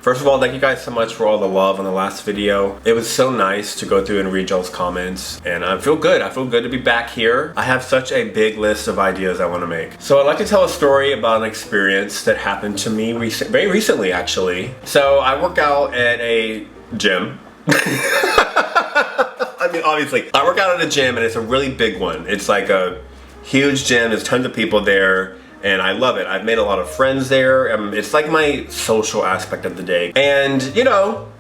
First of all, thank you guys so much for all the love on the last video. It was so nice to go through and read y'all's comments, and I feel good. I feel good to be back here. I have such a big list of ideas I want to make. So I'd like to tell a story about an experience that happened to me very recently, actually. So I work out at a gym. I mean, obviously, I work out at a gym, and it's a really big one. It's like a huge gym. There's tons of people there. And I love it. I've made a lot of friends there. It's like my social aspect of the day. And, you know,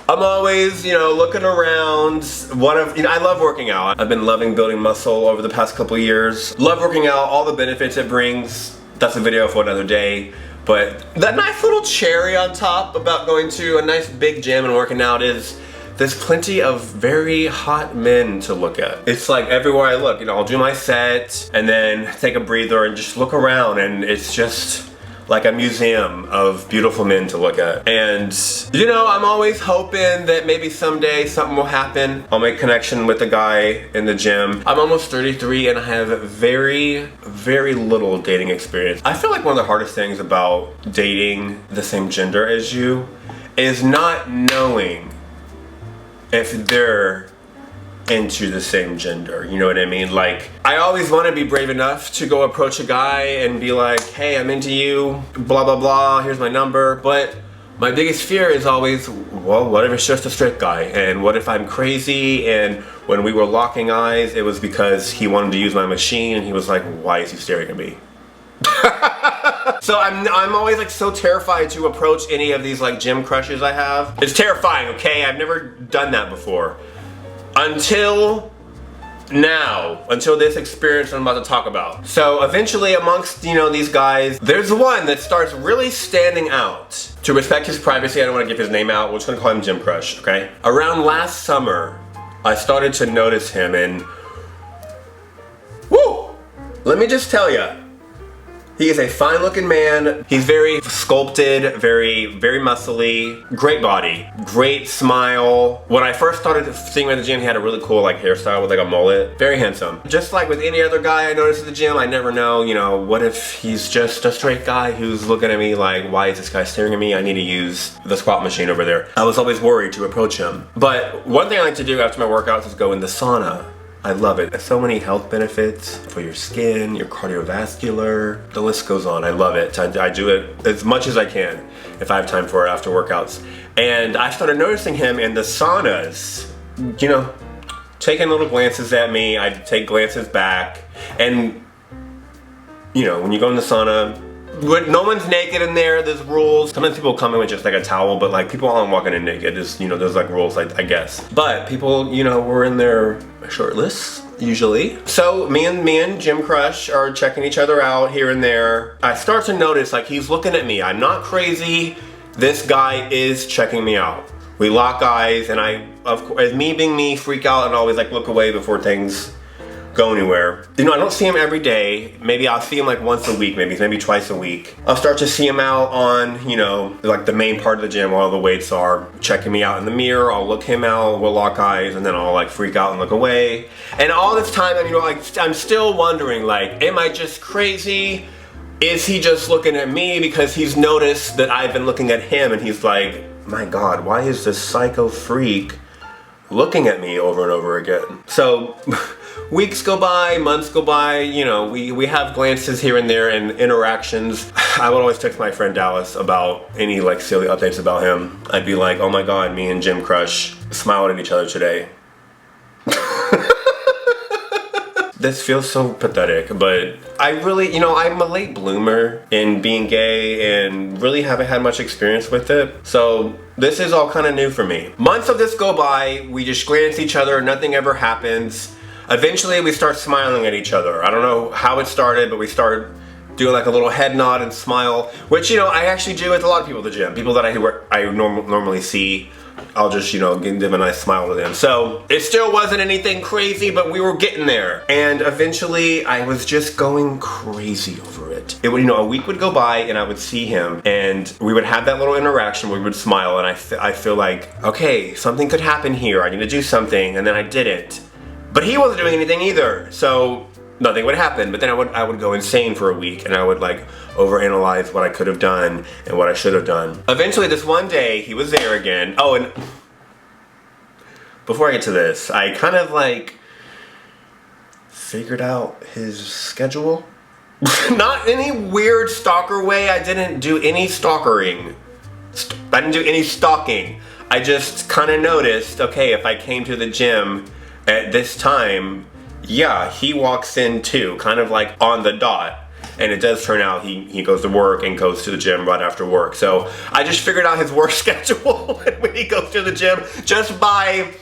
I'm always, looking around. I love working out. I've been loving building muscle over the past couple of years. Love working out, all the benefits it brings. That's a video for another day. But that nice little cherry on top about going to a nice big gym and working out is there's plenty of very hot men to look at. It's like everywhere I look, I'll do my set and then take a breather and just look around, and it's just like a museum of beautiful men to look at. And I'm always hoping that maybe someday something will happen. I'll make connection with the guy in the gym. I'm almost 33 and I have very, very little dating experience. I feel like one of the hardest things about dating the same gender as you is not knowing if they're into the same gender, you know what I mean? Like, I always want to be brave enough to go approach a guy and be like, hey, I'm into you, blah, blah, blah, here's my number. But my biggest fear is always, well, what if it's just a straight guy? And what if I'm crazy? And when we were locking eyes, it was because he wanted to use my machine and he was like, why is he staring at me? So I'm always like so terrified to approach any of these like gym crushes I have. It's terrifying, okay? I've never done that before. Until now, until this experience I'm about to talk about. So eventually amongst, these guys, there's one that starts really standing out. To respect his privacy, I don't want to give his name out. We're just gonna call him Gym Crush, okay? Around last summer, I started to notice him and woo! Let me just tell you, he is a fine looking man. He's very sculpted, very, very muscly, great body, great smile. When I first started seeing him at the gym, he had a really cool like hairstyle with like a mullet. Very handsome. Just like with any other guy I noticed at the gym, I never know, what if he's just a straight guy who's looking at me like, why is this guy staring at me? I need to use the squat machine over there. I was always worried to approach him. But one thing I like to do after my workouts is go in the sauna. I love it. There's so many health benefits for your skin, your cardiovascular, the list goes on. I love it. I do it as much as I can if I have time for it after workouts. And I started noticing him in the saunas, taking little glances at me. I'd take glances back. And, when you go in the sauna, no one's naked in there, there's rules. Sometimes people come in with just like a towel, but like people aren't walking in naked. There's like rules, I guess. But people, were in their shirtless, usually. So me and Gym Crush are checking each other out here and there. I start to notice like he's looking at me. I'm not crazy. This guy is checking me out. We lock eyes and I, of course, as me being me, freak out and always like look away before things go anywhere. I don't see him every day. Maybe I'll see him like once a week, maybe twice a week. I'll start to see him out on, like the main part of the gym where all the weights are, checking me out in the mirror. I'll look him out, we'll lock eyes, and then I'll like freak out and look away. And all this time, I'm still wondering, like, am I just crazy? Is he just looking at me because he's noticed that I've been looking at him and he's like, my God, why is this psycho freak looking at me over and over again? So weeks go by, months go by, we have glances here and there and interactions. I would always text my friend Dallas about any like silly updates about him. I'd be like, oh my God, me and Gym Crush smiled at each other today. This feels so pathetic, but I really, I'm a late bloomer in being gay and really haven't had much experience with it. So this is all kind of new for me. Months of this go by, we just glance at each other, nothing ever happens. Eventually we start smiling at each other. I don't know how it started, but we started doing like a little head nod and smile, which, I actually do with a lot of people at the gym. People that I normally see, I'll just, give them a nice smile to them. So it still wasn't anything crazy, but we were getting there. And eventually I was just going crazy over it. It would, a week would go by and I would see him and we would have that little interaction where we would smile and I feel like, okay, something could happen here. I need to do something. And then I didn't. But he wasn't doing anything either. So nothing would happen. But then I would go insane for a week, and I would like overanalyze what I could have done and what I should have done. Eventually, this one day, he was there again. Oh, and before I get to this, I kind of like figured out his schedule. Not any weird stalker way. I didn't do any stalkering. I didn't do any stalking. I just kind of noticed, okay, if I came to the gym at this time, yeah, he walks in too, kind of like on the dot. And it does turn out he goes to work and goes to the gym right after work. So I just figured out his work schedule when he goes to the gym just by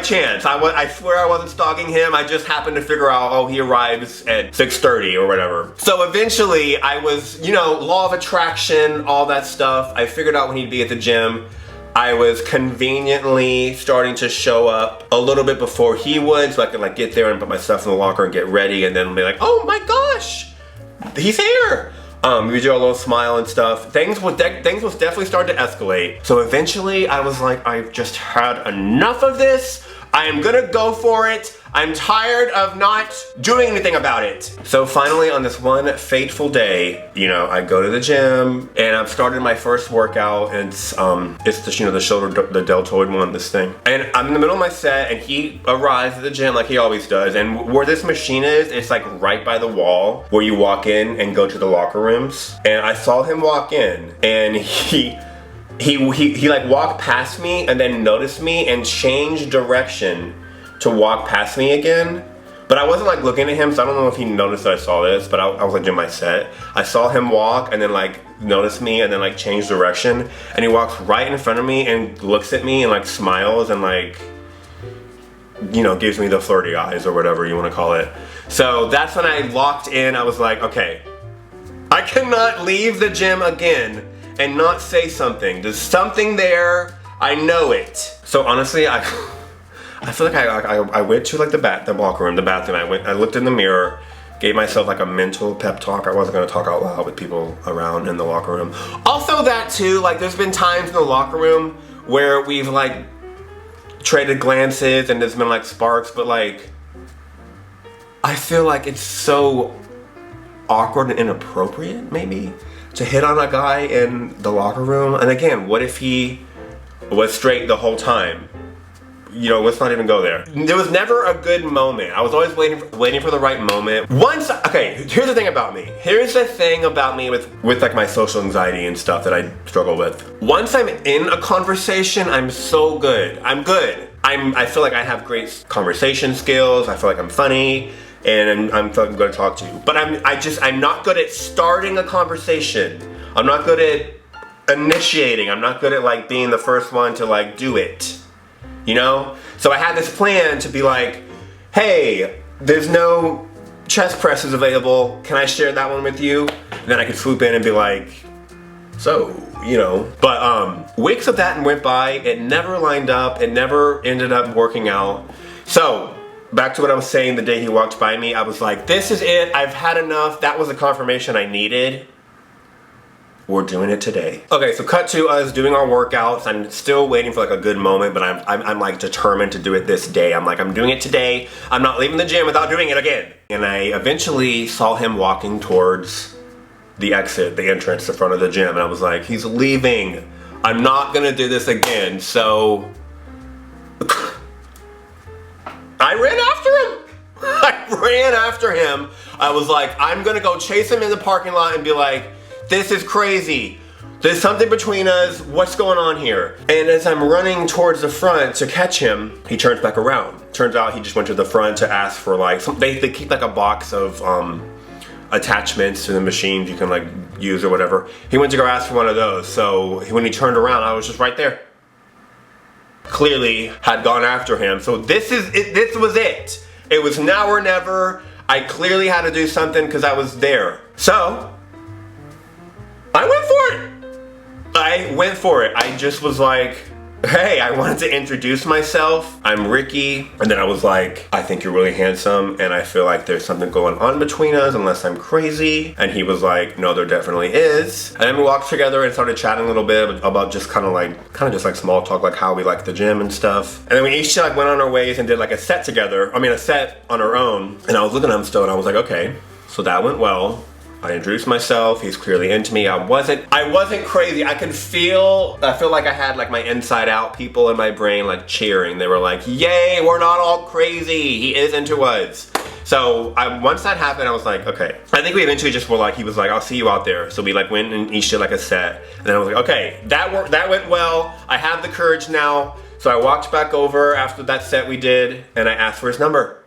chance. I swear I wasn't stalking him. I just happened to figure out, oh, he arrives at 6:30 or whatever. So eventually I was, you know, law of attraction, all that stuff. I figured out when he'd be at the gym. I was conveniently starting to show up a little bit before he would, so I could like get there and put my stuff in the locker and get ready, and then be like, oh my gosh, he's here. We do a little smile and stuff. Things was definitely starting to escalate. So eventually I was like, I've just had enough of this. I am gonna go for it. I'm tired of not doing anything about it. So finally on this one fateful day, you know, I go to the gym and I've started my first workout, and it's the, you know, the shoulder, the deltoid one, this thing. And I'm in the middle of my set and he arrives at the gym like he always does. And where this machine is, it's like right by the wall where you walk in and go to the locker rooms. And I saw him walk in and he like walked past me and then noticed me and changed direction to walk past me again. But I wasn't like looking at him, so I don't know if he noticed that I saw this, but I was like doing my set. I saw him walk and then like notice me and then like change direction, and he walks right in front of me and looks at me and like smiles and like, you know, gives me the flirty eyes or whatever you want to call it. So that's when I locked in. I was like, okay, I cannot leave the gym again and not say something. There's something there. I know it. So honestly, I feel like I went to like the locker room, the bathroom. I looked in the mirror, gave myself like a mental pep talk. I wasn't gonna talk out loud with people around in the locker room. Also that too, like there's been times in the locker room where we've like traded glances and there's been like sparks, but like I feel like it's so awkward and inappropriate maybe to hit on a guy in the locker room. And again, what if he was straight the whole time? You know, let's not even go there. There was never a good moment. I was always waiting for the right moment. Okay, here's the thing about me. Here's the thing about me with like my social anxiety and stuff that I struggle with. Once I'm in a conversation, I'm so good. I'm good. I feel like I have great conversation skills. I feel like I'm funny. And I'm fucking good to talk to you. But I'm not good at starting a conversation. I'm not good at initiating. I'm not good at like being the first one to like do it. You know? So I had this plan to be like, hey, there's no chest presses available. Can I share that one with you? And then I could swoop in and be like, so, you know. But weeks of that went by. It never lined up. It never ended up working out. So back to what I was saying the day he walked by me, I was like, this is it. I've had enough. That was the confirmation I needed. We're doing it today. Okay, so cut to us doing our workouts. I'm still waiting for like a good moment, but I'm like determined to do it this day. I'm like, I'm doing it today. I'm not leaving the gym without doing it again. And I eventually saw him walking towards the exit, the entrance, the front of the gym. And I was like, he's leaving. I'm not gonna do this again. So I ran after him. I ran after him. I was like, I'm gonna go chase him in the parking lot and be like, this is crazy. There's something between us. What's going on here? And as I'm running towards the front to catch him, he turns back around. Turns out he just went to the front to ask for like, they keep like a box of attachments to the machines you can like use or whatever. He went to go ask for one of those. So when he turned around, I was just right there. Clearly had gone after him. So this was it. It was now or never. I clearly had to do something because I was there. So I went for it. I just was like, hey, I wanted to introduce myself. I'm Ricky. And then I was like, I think you're really handsome and I feel like there's something going on between us unless I'm crazy. And he was like, no, there definitely is. And then we walked together and started chatting a little bit about just kind of just like small talk, like how we like the gym and stuff. And then we each like went on our ways and did like a set together. I mean, a set on our own. And I was looking at him still and I was like, okay, so that went well. I introduced myself, he's clearly into me. I wasn't crazy. I feel like I had like my inside out people in my brain like cheering. They were like, yay, we're not all crazy. He is into us. So once that happened, I was like, okay. I think we eventually just were like, he was like, I'll see you out there. So we like went and each did like a set. And then I was like, okay, that went well. I have the courage now. So I walked back over after that set we did and I asked for his number.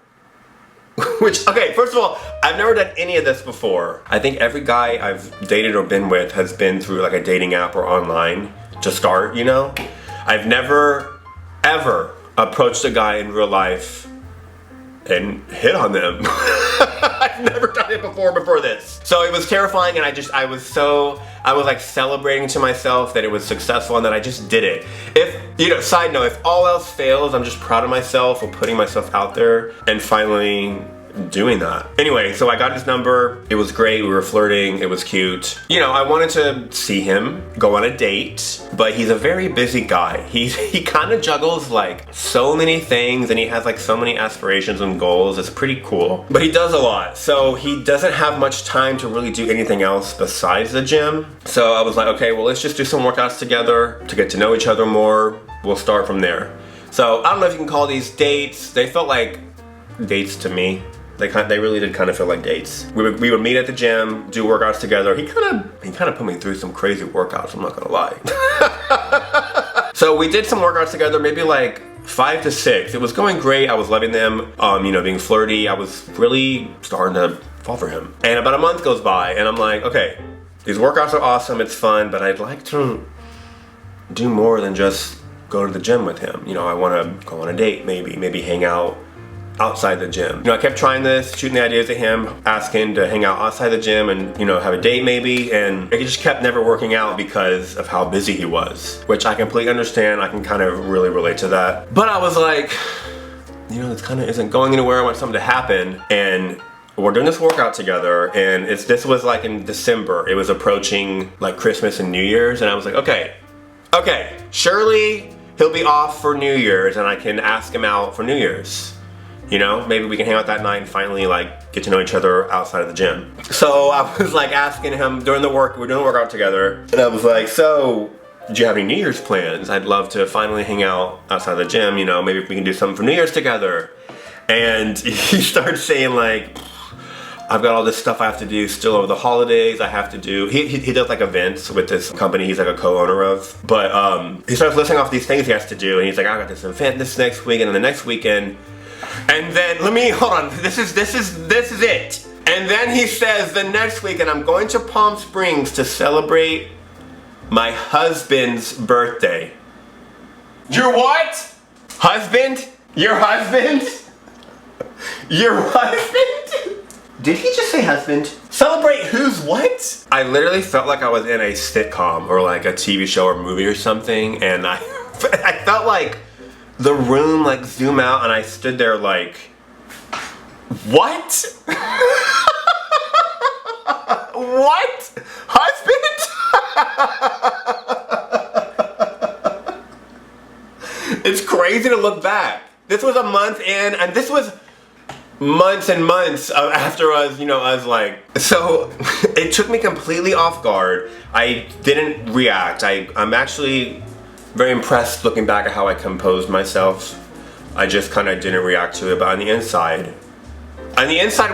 Which, okay, first of all, I've never done any of this before. I think every guy I've dated or been with has been through like a dating app or online to start, you know? I've never, ever approached a guy in real life and hit on them. I've never done it before this. So it was terrifying and I was like celebrating to myself that it was successful and that I just did it. If, you know, side note, if all else fails, I'm just proud of myself for putting myself out there and finally doing that. Anyway, so I got his number. It was great. We were flirting. It was cute. You know, I wanted to see him, go on a date, but he's a very busy guy. He kind of juggles like so many things and he has like so many aspirations and goals. It's pretty cool, but he does a lot. So he doesn't have much time to really do anything else besides the gym. So I was like, okay, well, let's just do some workouts together to get to know each other more. We'll start from there. So I don't know if you can call these dates. They felt like dates to me. They really did kind of feel like dates. We would meet at the gym, do workouts together. He kind of put me through some crazy workouts, I'm not gonna lie. So we did some workouts together, maybe like 5 to 6. It was going great, I was loving them, you know, being flirty. I was really starting to fall for him. And about a month goes by and I'm like, okay, these workouts are awesome, it's fun, but I'd like to do more than just go to the gym with him. You know, I wanna go on a date maybe hang out outside the gym. You know, I kept trying this, shooting the ideas at him, asking to hang out outside the gym and, you know, have a date maybe, and it just kept never working out because of how busy he was, which I completely understand. I can kind of really relate to that. But I was like, you know, this kind of isn't going anywhere. I want something to happen. And we're doing this workout together and this was like in December. It was approaching like Christmas and New Year's and I was like, okay, surely he'll be off for New Year's and I can ask him out for New Year's. You know, maybe we can hang out that night and finally like get to know each other outside of the gym. So I was like asking him during the we're doing the workout together, and I was like, so do you have any New Year's plans? I'd love to finally hang out outside the gym, you know, maybe if we can do something for New Year's together. And he started saying like, I've got all this stuff I have to do still over the holidays. I have to do, he does like events with this company he's like a co-owner of. But he starts listing off these things he has to do and he's like, I got this event this next week and then the next weekend. And then, hold on, this is it. And then he says, the next weekend I'm going to Palm Springs to celebrate my husband's birthday. Your what? Husband? Your husband? Your husband? Did he just say husband? Celebrate who's what? I literally felt like I was in a sitcom or like a TV show or movie or something, and I felt like the room like zoom out and I stood there like, what? What? Husband? It's crazy to look back. This was a month in and this was months and months after us, you know, us like, so it took me completely off guard. I didn't react. I'm actually very impressed looking back at how I composed myself. I just kind of didn't react to it, but on the inside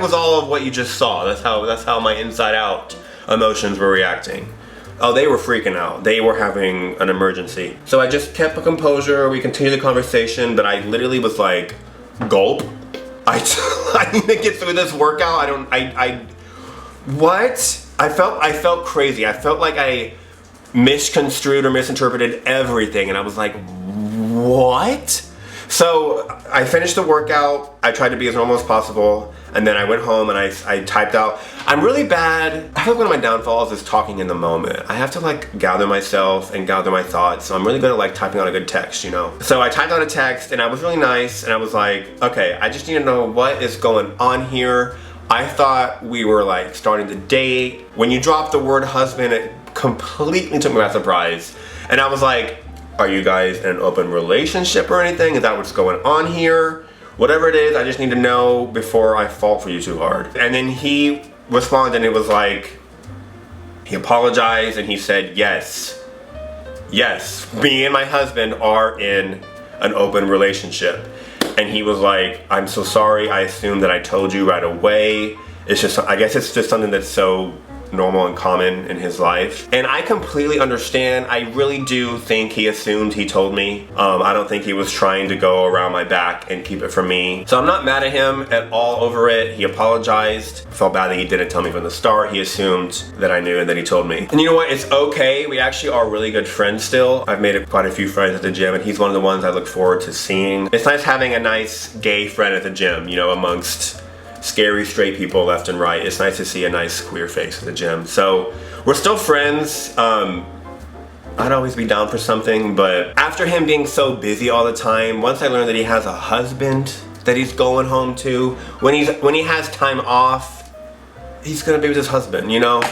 was all of what you just saw. That's how my inside out emotions were reacting. Oh, they were freaking out. They were having an emergency. So I just kept a composure. We continued the conversation, but I literally was like, gulp. I need to get through this workout. What? I felt crazy. I felt like I misconstrued or misinterpreted everything and I was like, what? So I finished the workout. I tried to be as normal as possible. And then I went home and I typed out. I'm really bad. I feel like one of my downfalls is talking in the moment. I have to like gather myself and gather my thoughts. So I'm really good at like typing out a good text, you know? So I typed out a text and I was really nice. And I was like, okay, I just need to know what is going on here. I thought we were like starting to date. When you dropped the word husband, it completely took me by surprise. And I was like, are you guys in an open relationship or anything? Is that what's going on here? Whatever it is, I just need to know before I fall for you too hard. And then he responded and it was like, he apologized and he said, yes, me and my husband are in an open relationship. And he was like, I'm so sorry, I assumed that I told you right away. It's just, I guess it's just something that's so normal and common in his life. And I completely understand. I really do think he assumed he told me. I don't think he was trying to go around my back and keep it from me. So I'm not mad at him at all over it. He apologized. I felt bad that he didn't tell me from the start. He assumed that I knew and that he told me. And you know what? It's okay. We actually are really good friends still. I've made quite a few friends at the gym and he's one of the ones I look forward to seeing. It's nice having a nice gay friend at the gym, you know, amongst scary straight people left and right. It's nice to see a nice queer face at the gym. So we're still friends. I'd always be down for something, but after him being so busy all the time, once I learned that he has a husband that he's going home to, when he has time off, he's gonna be with his husband, you know?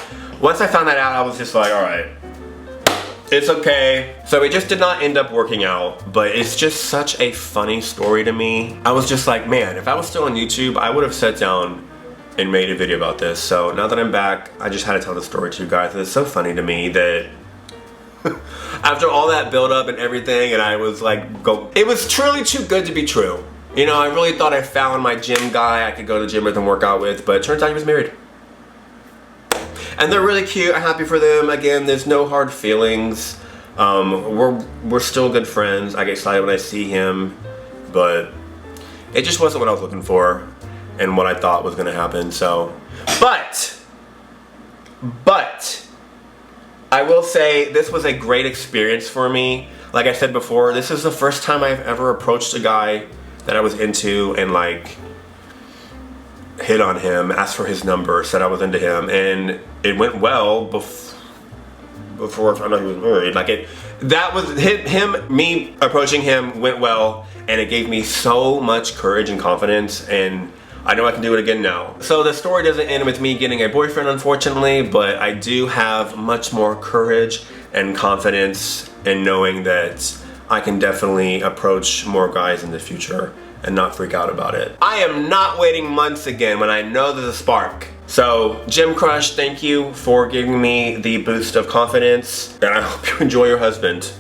Once I found that out, I was just like, all right, it's okay. So it just did not end up working out, but it's just such a funny story to me. I was just like, man, if I was still on YouTube, I would have sat down and made a video about this. So now that I'm back, I just had to tell the story to you guys. It's so funny to me that after all that build up and everything, and I was like, it was truly too good to be true. You know, I really thought I found my gym guy I could go to the gym with and work out with, but it turns out he was married. And they're really cute. I'm happy for them. Again, there's no hard feelings. We're still good friends. I get excited when I see him, but it just wasn't what I was looking for and what I thought was gonna happen. So, but I will say this was a great experience for me. Like I said before, this is the first time I've ever approached a guy that I was into and like hit on him, asked for his number, said I was into him, and it went well before I found out he was married. Like me approaching him went well, and it gave me so much courage and confidence, and I know I can do it again now. So the story doesn't end with me getting a boyfriend, unfortunately, but I do have much more courage and confidence in knowing that I can definitely approach more guys in the future and not freak out about it. I am not waiting months again when I know there's a spark. So, Gym Crush, thank you for giving me the boost of confidence, and I hope you enjoy your husband.